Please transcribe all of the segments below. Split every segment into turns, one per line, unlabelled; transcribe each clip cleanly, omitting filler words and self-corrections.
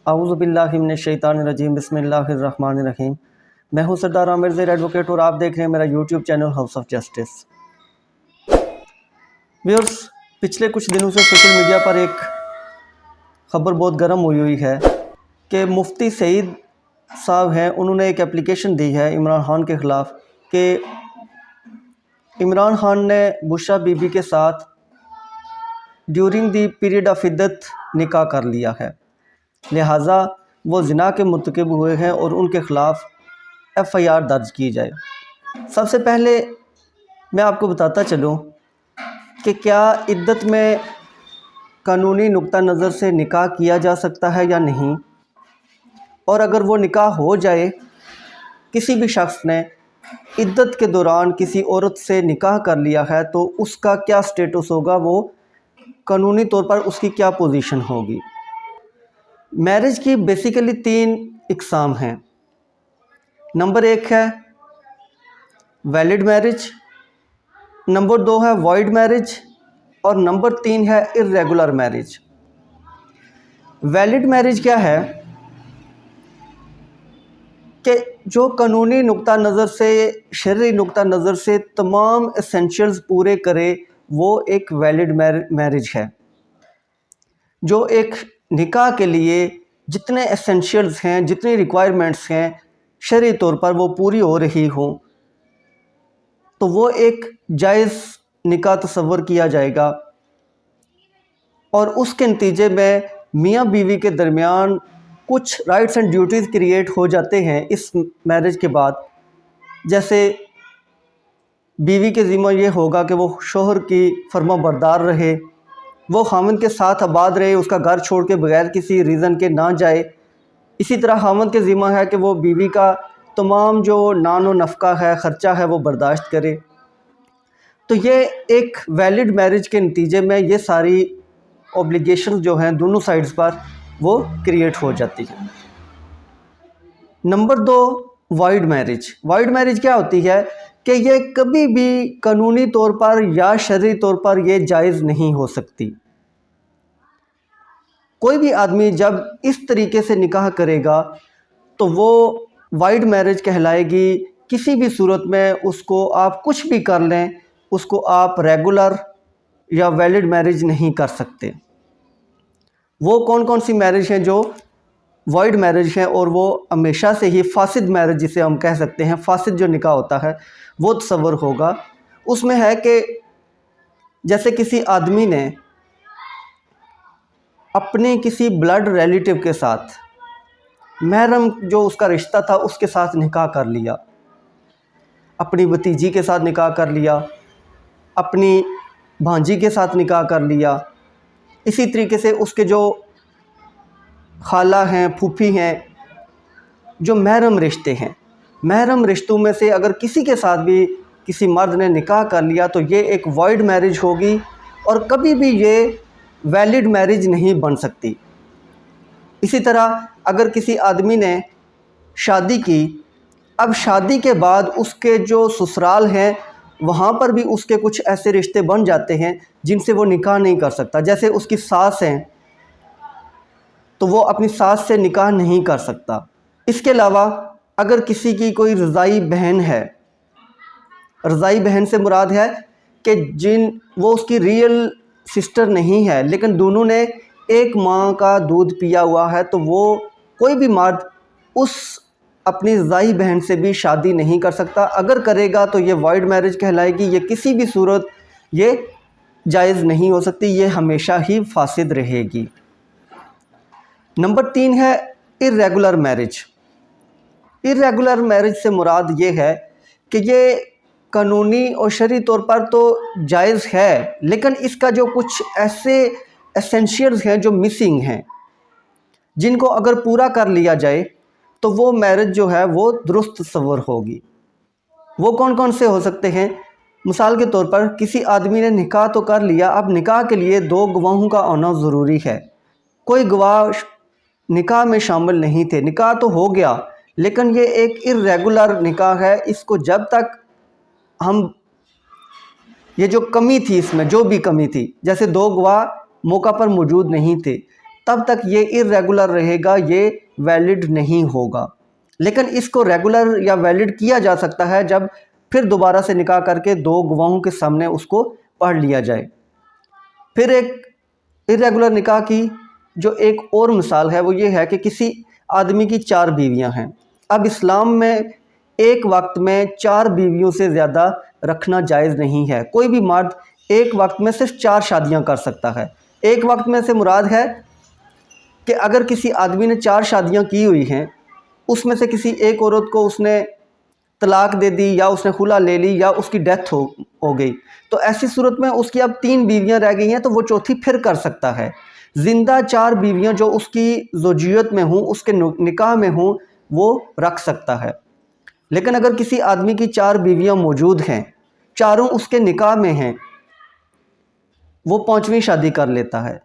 اعوذ باللہ من الشیطان الرجیم، بسم اللہ الرحمن الرحیم۔ میں ہوں سردار عامر زیر ایڈوکیٹ اور آپ دیکھ رہے ہیں میرا YouTube channel house of justice. Viewers, پچھلے کچھ دنوں سے سوشل میڈیا پر ایک خبر بہت گرم ہوئی ہے کہ مفتی سعید صاحب ہیں، انہوں نے ایک اپلیکیشن دی ہے عمران خان کے خلاف کہ عمران خان نے بشریٰ بی بی کے ساتھ ڈیورنگ دی پیریڈ آف عدت نکاح کر لیا ہے، لہٰذا وہ زنا کے مرتکب ہوئے ہیں اور ان کے خلاف ایف آئی آر درج کی جائے۔ سب سے پہلے میں آپ کو بتاتا چلوں کہ کیا عدت میں قانونی نقطہ نظر سے نکاح کیا جا سکتا ہے یا نہیں، اور اگر وہ نکاح ہو جائے، کسی بھی شخص نے عدت کے دوران کسی عورت سے نکاح کر لیا ہے تو اس کا کیا سٹیٹس ہوگا، وہ قانونی طور پر اس کی کیا پوزیشن ہوگی۔ میرج کی بیسیکلی 3 اقسام ہیں۔ نمبر 1 ہے ویلڈ میرج، نمبر 2 ہے وائڈ میرج، اور نمبر 3 ہے ارریگولر میرج۔ ویلڈ میرج کیا ہے کہ جو قانونی نقطہ نظر سے، شرعی نقطہ نظر سے تمام ایسنشلز پورے کرے، وہ ایک ویلڈ میرج ہے۔ جو ایک نکاح کے لیے جتنے ایسنشلز ہیں، جتنی ریکوائرمنٹس ہیں، شرعی طور پر وہ پوری ہو رہی ہوں تو وہ ایک جائز نکاح تصور کیا جائے گا، اور اس کے نتیجے میں میاں بیوی کے درمیان کچھ رائٹس اینڈ ڈیوٹیز کریٹ ہو جاتے ہیں اس میرج کے بعد۔ جیسے بیوی کے ذمہ یہ ہوگا کہ وہ شوہر کی فرما بردار رہے، وہ خاوند کے ساتھ آباد رہے، اس کا گھر چھوڑ کے بغیر کسی ریزن کے نہ جائے۔ اسی طرح خاوند کے ذمہ ہے کہ وہ بیوی کا تمام جو نان و نفقہ ہے، خرچہ ہے، وہ برداشت کرے۔ تو یہ ایک ویلڈ میرج کے نتیجے میں یہ ساری اوبلیگیشن جو ہیں دونوں سائڈز پر وہ کریٹ ہو جاتی ہیں۔ Number 2 void marriage. Void marriage کیا ہوتی ہے کہ یہ کبھی بھی قانونی طور پر یا شرعی طور پر یہ جائز نہیں ہو سکتی۔ کوئی بھی آدمی جب اس طریقے سے نکاح کرے گا تو وہ وائڈ میرج کہلائے گی۔ کسی بھی صورت میں اس کو آپ کچھ بھی کر لیں، اس کو آپ ریگولر یا ویلڈ میرج نہیں کر سکتے۔ وہ کون کون سی میرج ہیں جو وائڈ میرج ہیں، اور وہ ہمیشہ سے ہی فاسد میرج جسے ہم کہہ سکتے ہیں، فاسد جو نکاح ہوتا ہے وہ تصور ہوگا۔ اس میں ہے کہ جیسے کسی آدمی نے اپنے کسی بلڈ ریلیٹیو کے ساتھ، محرم جو اس کا رشتہ تھا اس کے ساتھ نکاح کر لیا، اپنی بھتیجی کے ساتھ نکاح کر لیا، اپنی بھانجی کے ساتھ نکاح کر لیا، اسی طریقے سے اس کے جو خالہ ہیں، پھوپھی ہیں، جو محرم رشتے ہیں، محرم رشتوں میں سے اگر کسی کے ساتھ بھی کسی مرد نے نکاح کر لیا تو یہ ایک وائڈ میرج ہوگی، اور کبھی بھی یہ ویلڈ میرج نہیں بن سکتی۔ اسی طرح اگر کسی آدمی نے شادی کی، اب شادی کے بعد اس کے جو سسرال ہیں وہاں پر بھی اس کے کچھ ایسے رشتے بن جاتے ہیں جن سے وہ نکاح نہیں کر سکتا۔ جیسے اس کی ساس ہیں تو وہ اپنی ساس سے نکاح نہیں کر سکتا۔ اس کے علاوہ اگر کسی کی کوئی رضائی بہن ہے، رضائی بہن سے مراد ہے کہ وہ اس کی ریئل سسٹر نہیں ہے لیکن دونوں نے ایک ماں کا دودھ پیا ہوا ہے، تو وہ کوئی بھی مرد اس اپنی رضائی بہن سے بھی شادی نہیں کر سکتا۔ اگر کرے گا تو یہ وائڈ میرج کہلائے گی۔ یہ کسی بھی صورت یہ جائز نہیں ہو سکتی، یہ ہمیشہ ہی فاسد رہے گی۔ نمبر 3 ہے ارریگولر میرج۔ ارریگولر میرج سے مراد یہ ہے کہ یہ قانونی اور شرعی طور پر تو جائز ہے، لیکن اس کا جو کچھ ایسے ایسنشیلز ہیں جو مسنگ ہیں، جن کو اگر پورا کر لیا جائے تو وہ میرج جو ہے وہ درست تصور ہوگی۔ وہ کون کون سے ہو سکتے ہیں؟ مثال کے طور پر کسی آدمی نے نکاح تو کر لیا، اب نکاح کے لیے 2 گواہوں کا ہونا ضروری ہے۔ کوئی گواہ نکاح میں شامل نہیں تھے، نکاح تو ہو گیا لیکن یہ ایک ارریگولر نکاح ہے۔ اس کو جب تک ہم یہ جو کمی تھی، اس میں جو بھی کمی تھی، جیسے 2 گواہ موقع پر موجود نہیں تھے، تب تک یہ ارریگولر رہے گا، یہ ویلڈ نہیں ہوگا۔ لیکن اس کو ریگولر یا ویلڈ کیا جا سکتا ہے جب پھر دوبارہ سے نکاح کر کے دو گواہوں کے سامنے اس کو پڑھ لیا جائے۔ پھر ایک ارریگولر نکاح کی جو ایک اور مثال ہے وہ یہ ہے کہ کسی آدمی کی 4 بیویاں ہیں۔ اب اسلام میں ایک وقت میں 4 بیویوں سے زیادہ رکھنا جائز نہیں ہے۔ کوئی بھی مرد ایک وقت میں صرف 4 شادیاں کر سکتا ہے۔ ایک وقت میں سے مراد ہے کہ اگر کسی آدمی نے 4 شادیاں کی ہوئی ہیں، اس میں سے کسی ایک عورت کو اس نے طلاق دے دی یا اس نے خلا لے لی یا اس کی ڈیتھ ہو گئی، تو ایسی صورت میں اس کی اب 3 بیویاں رہ گئی ہیں تو وہ چوتھی پھر کر سکتا ہے۔ زندہ 4 بیویاں جو اس کی زوجیت میں ہوں، اس کے نکاح میں ہوں، وہ رکھ سکتا ہے۔ لیکن اگر کسی آدمی کی 4 بیویاں موجود ہیں، چاروں اس کے نکاح میں ہیں، وہ 5ویں شادی کر لیتا ہے،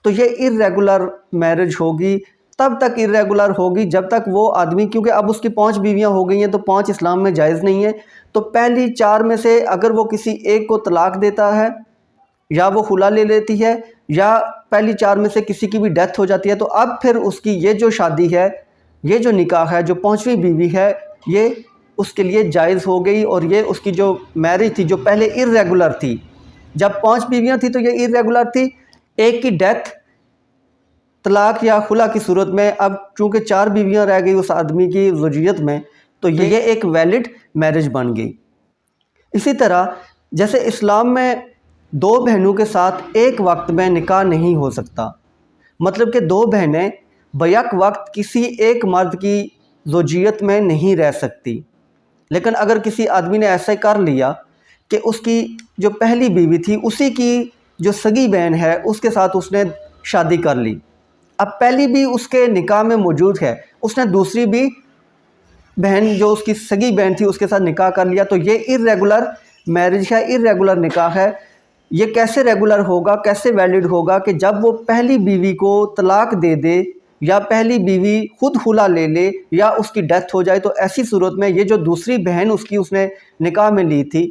تو یہ ارریگولر میرج ہوگی۔ تب تک ارریگولر ہوگی جب تک وہ آدمی، کیونکہ اب اس کی 5 بیویاں ہو گئی ہیں تو 5 اسلام میں جائز نہیں ہے، تو پہلی 4 میں سے اگر وہ کسی ایک کو طلاق دیتا ہے یا وہ خلا لے لیتی ہے یا پہلی 4 میں سے کسی کی بھی ڈیتھ ہو جاتی ہے، تو اب پھر اس کی یہ جو شادی ہے، یہ جو نکاح ہے، جو 5ویں بیوی ہے، یہ اس کے لیے جائز ہو گئی، اور یہ اس کی جو میرج تھی جو پہلے ارریگولر تھی، جب 5 بیویاں تھیں تو یہ ارریگولر تھی، ایک کی ڈیتھ، طلاق یا خلا کی صورت میں اب چونکہ 4 بیویاں رہ گئی اس آدمی کی زوجیت میں، تو یہ ایک ویلڈ میرج بن گئی۔ اسی طرح جیسے اسلام میں 2 بہنوں کے ساتھ ایک وقت میں نکاح نہیں ہو سکتا، مطلب کہ 2 بہنیں بیک وقت کسی ایک مرد کی زوجیت میں نہیں رہ سکتی، لیکن اگر کسی آدمی نے ایسا کر لیا کہ اس کی جو پہلی بیوی تھی اسی کی جو سگی بہن ہے اس کے ساتھ اس نے شادی کر لی، اب پہلی بھی اس کے نکاح میں موجود ہے، اس نے دوسری بھی بہن جو اس کی سگی بہن تھی اس کے ساتھ نکاح کر لیا، تو یہ ارریگولر میرج ہے، ارریگولر نکاح ہے۔ یہ کیسے ریگولر ہوگا، کیسے ویلڈ ہوگا کہ جب وہ پہلی بیوی کو طلاق دے دے یا پہلی بیوی خود خلا لے لے یا اس کی ڈیتھ ہو جائے، تو ایسی صورت میں یہ جو دوسری بہن اس نے نکاح میں لی تھی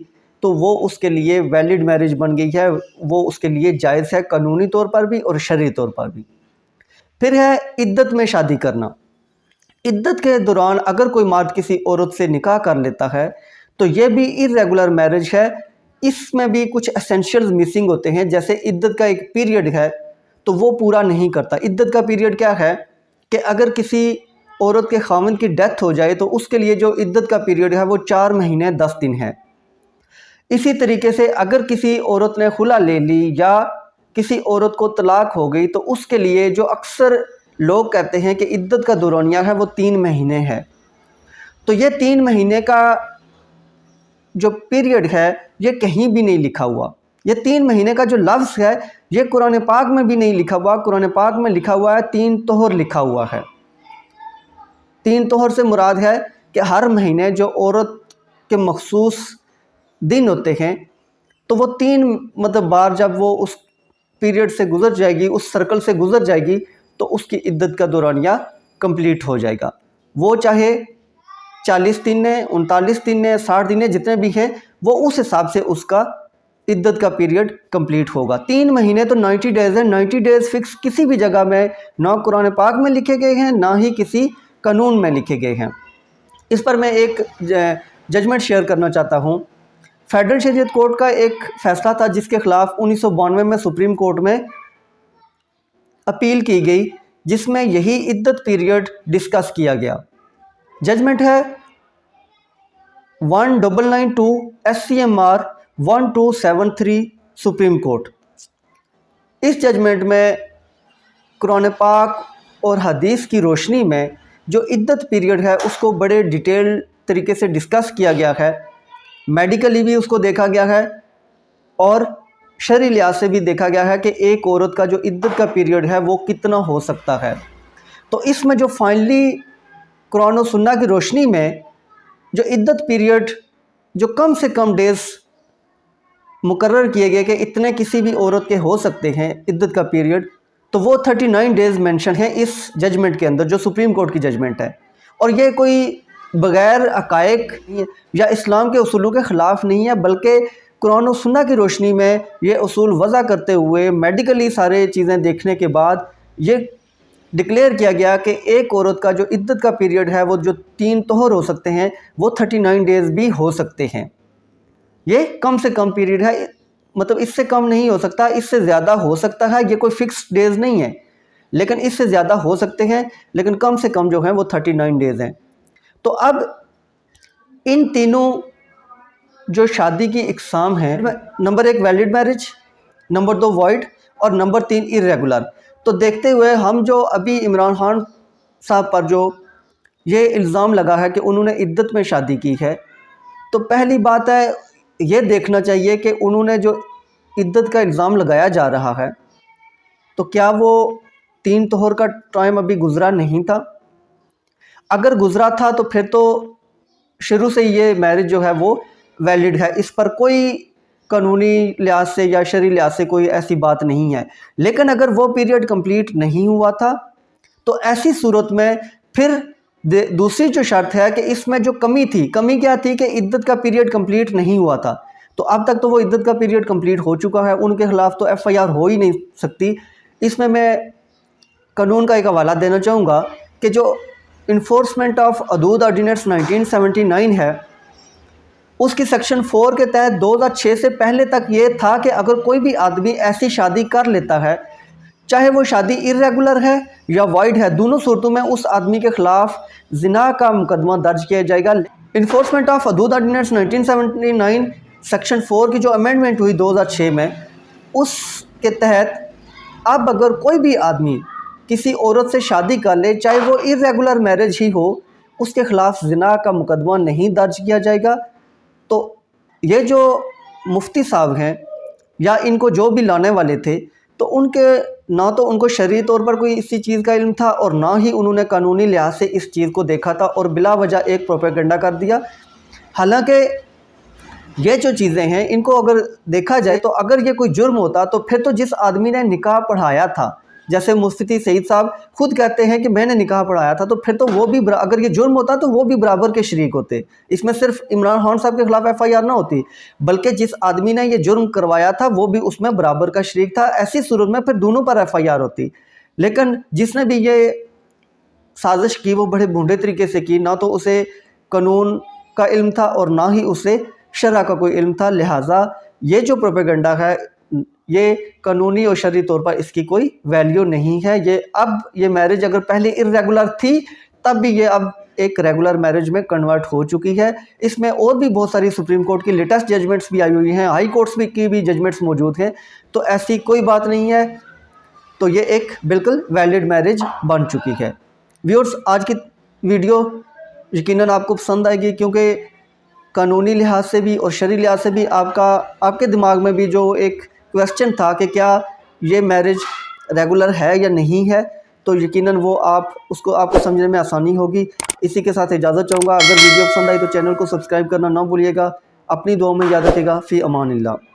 تو وہ اس کے لیے ویلڈ میرج بن گئی ہے، وہ اس کے لیے جائز ہے قانونی طور پر بھی اور شرعی طور پر بھی۔ پھر ہے عدت میں شادی کرنا۔ عدت کے دوران اگر کوئی مرد کسی عورت سے نکاح کر لیتا ہے تو یہ بھی ارریگولر میرج ہے، اس میں بھی کچھ ایسینشلز مسنگ ہوتے ہیں، جیسے عدت کا ایک پیریڈ ہے تو وہ پورا نہیں کرتا۔ عدت کا پیریڈ کیا ہے کہ اگر کسی عورت کے خاوند کی ڈیتھ ہو جائے تو اس کے لیے جو عدت کا پیریڈ ہے وہ 4 مہینے 10 دن ہے۔ اسی طریقے سے اگر کسی عورت نے خلا لے لی یا کسی عورت کو طلاق ہو گئی تو اس کے لیے جو اکثر لوگ کہتے ہیں کہ عدت کا دورانیہ ہے وہ 3 مہینے ہے، تو یہ 3 مہینے کا جو پیریڈ ہے یہ کہیں بھی نہیں لکھا ہوا۔ یہ 3 مہینے کا جو لفظ ہے یہ قرآن پاک میں بھی نہیں لکھا ہوا، قرآن پاک میں لکھا ہوا ہے 3 طہر لکھا ہوا ہے۔ 3 طہر سے مراد ہے کہ ہر مہینے جو عورت کے مخصوص دن ہوتے ہیں تو وہ 3 بار جب وہ اس پیریڈ سے گزر جائے گی، اس سرکل سے گزر جائے گی تو اس کی عدت کا دورانیہ کمپلیٹ ہو جائے گا، وہ چاہے 40 دن ہے، 39 دن ہے، 60 دن ہے، جتنے بھی ہیں وہ اس حساب سے اس کا عدت کا پیریڈ کمپلیٹ ہوگا۔ 3 مہینے تو 90 ڈیز ہیں، 90 ڈیز فکس کسی بھی جگہ میں نہ قرآن پاک میں لکھے گئے ہیں نہ ہی کسی قانون میں لکھے گئے ہیں۔ اس پر میں ایک ججمنٹ شیئر کرنا چاہتا ہوں۔ فیڈرل شریعت کورٹ کا ایک فیصلہ تھا جس کے خلاف 1992 میں سپریم کورٹ میں اپیل کی گئی، جس میں یہی عدت پیریڈ ڈسکس کیا گیا۔ ججمنٹ ہے 1992 SCMR 1273 سپریم کورٹ۔ اس ججمنٹ میں قرآن پاک اور حدیث کی روشنی میں جو عدت پیریڈ ہے اس کو بڑے ڈیٹیل طریقے سے ڈسکس کیا گیا ہے، میڈیکلی بھی اس کو دیکھا گیا ہے اور شرعی لحاظ سے بھی دیکھا گیا ہے کہ ایک عورت کا جو عدت کا پیریڈ ہے وہ کتنا ہو سکتا ہے۔ تو اس میں جو فائنلی قرآن و سنہ کی روشنی میں جو عدت پیریڈ جو کم سے کم ڈیز مقرر کیے گئے کہ اتنے کسی بھی عورت کے ہو سکتے ہیں عدت کا پیریڈ، تو وہ 39 ڈیز مینشن ہیں اس ججمنٹ کے اندر جو سپریم کورٹ کی ججمنٹ ہے، اور یہ کوئی بغیر حقائق یا اسلام کے اصولوں کے خلاف نہیں ہے، بلکہ قرآن و سنہ کی روشنی میں یہ اصول وضع کرتے ہوئے میڈیکلی سارے چیزیں دیکھنے کے بعد یہ ڈکلیئر کیا گیا کہ ایک عورت کا جو عدت کا پیریڈ ہے وہ جو 3 طہر ہو سکتے ہیں وہ 39 ڈیز بھی ہو سکتے ہیں۔ یہ کم سے کم پیریڈ ہے، مطلب اس سے کم نہیں ہو سکتا، اس سے زیادہ ہو سکتا ہے، یہ کوئی فکس ڈیز نہیں ہے، لیکن اس سے زیادہ ہو سکتے ہیں، لیکن کم سے کم جو ہیں وہ 39 ڈیز ہیں۔ تو اب ان تینوں جو شادی کی اقسام ہیں، number 1 valid marriage, number 2 void, اور نمبر 3 irregular۔ تو دیکھتے ہوئے ہم جو ابھی عمران خان صاحب پر جو یہ الزام لگا ہے کہ انہوں نے عدت میں شادی کی ہے، تو پہلی بات ہے یہ دیکھنا چاہیے کہ انہوں نے جو عدت کا الزام لگایا جا رہا ہے تو کیا وہ 3 طہر کا ٹائم ابھی گزرا نہیں تھا؟ اگر گزرا تھا تو پھر تو شروع سے یہ میرج جو ہے وہ ویلڈ ہے، اس پر کوئی قانونی لحاظ سے یا شرعی لحاظ سے کوئی ایسی بات نہیں ہے۔ لیکن اگر وہ پیریڈ کمپلیٹ نہیں ہوا تھا تو ایسی صورت میں پھر دوسری جو شرط ہے کہ اس میں جو کمی تھی، کمی کیا تھی کہ عدت کا پیریڈ کمپلیٹ نہیں ہوا تھا، تو اب تک تو وہ عدت کا پیریڈ کمپلیٹ ہو چکا ہے، ان کے خلاف تو FIR ہو ہی نہیں سکتی۔ اس میں قانون کا ایک حوالہ دینا چاہوں گا کہ جو انفورسمنٹ آف حدود آرڈیننس 1979 ہے، اس کی سیکشن 4 کے تحت 2006 سے پہلے تک یہ تھا کہ اگر کوئی بھی آدمی ایسی شادی کر لیتا ہے، چاہے وہ شادی irregular ہے یا وائڈ ہے، دونوں صورتوں میں اس آدمی کے خلاف زنا کا مقدمہ درج کیا جائے گا۔ انفورسمنٹ آف حدود آرڈیننس 1979 سیکشن 4 کی جو امینڈمنٹ ہوئی 2006 میں، اس کے تحت اب اگر کوئی بھی آدمی کسی عورت سے شادی کر لے، چاہے وہ irregular میرج ہی ہو، اس کے خلاف زنا کا مقدمہ نہیں درج کیا جائے گا۔ تو یہ جو مفتی صاحب ہیں یا ان کو جو بھی لانے والے تھے، تو ان کے نہ تو ان کو شرعی طور پر کوئی اسی چیز کا علم تھا اور نہ ہی انہوں نے قانونی لحاظ سے اس چیز کو دیکھا تھا، اور بلا وجہ ایک پروپیگنڈا کر دیا۔ حالانکہ یہ جو چیزیں ہیں ان کو اگر دیکھا جائے تو اگر یہ کوئی جرم ہوتا تو پھر تو جس آدمی نے نکاح پڑھایا تھا، جیسے مفتی سعید صاحب خود کہتے ہیں کہ میں نے نکاح پڑھایا تھا، تو پھر تو وہ بھی اگر یہ جرم ہوتا تو وہ بھی برابر کے شریک ہوتے، اس میں صرف عمران خان صاحب کے خلاف FIR نہ ہوتی، بلکہ جس آدمی نے یہ جرم کروایا تھا وہ بھی اس میں برابر کا شریک تھا۔ ایسی صورت میں پھر دونوں پر FIR ہوتی، لیکن جس نے بھی یہ سازش کی وہ بڑے بھونڈے طریقے سے کی، نہ تو اسے قانون کا علم تھا اور نہ ہی اسے شرع کا کوئی علم تھا، لہٰذا یہ جو پروپیگنڈا ہے یہ قانونی اور شرعی طور پر اس کی کوئی ویلیو نہیں ہے۔ یہ میرج اگر پہلے irregular تھی تب بھی یہ اب ایک ریگولر میرج میں کنورٹ ہو چکی ہے۔ اس میں اور بھی بہت ساری سپریم کورٹ کی لیٹسٹ ججمنٹس بھی آئی ہوئی ہیں، ہائی کورٹس کی بھی ججمنٹس موجود ہیں، تو ایسی کوئی بات نہیں ہے، تو یہ ایک بالکل ویلڈ میرج بن چکی ہے۔ ویورز، آج کی ویڈیو یقیناً آپ کو پسند آئے گی، کیونکہ قانونی لحاظ سے بھی اور شرعی لحاظ سے بھی آپ کے دماغ میں بھی جو ایک کویسچن تھا کہ کیا یہ میرج ریگولر ہے یا نہیں ہے، تو یقیناً وہ آپ کو سمجھنے میں آسانی ہوگی۔ اسی کے ساتھ اجازت چاہوں گا، اگر ویڈیو پسند آئی تو چینل کو سبسکرائب کرنا نہ بھولیے گا۔ اپنی دعاؤں میں یاد رکھیے گا۔ فی امان اللہ۔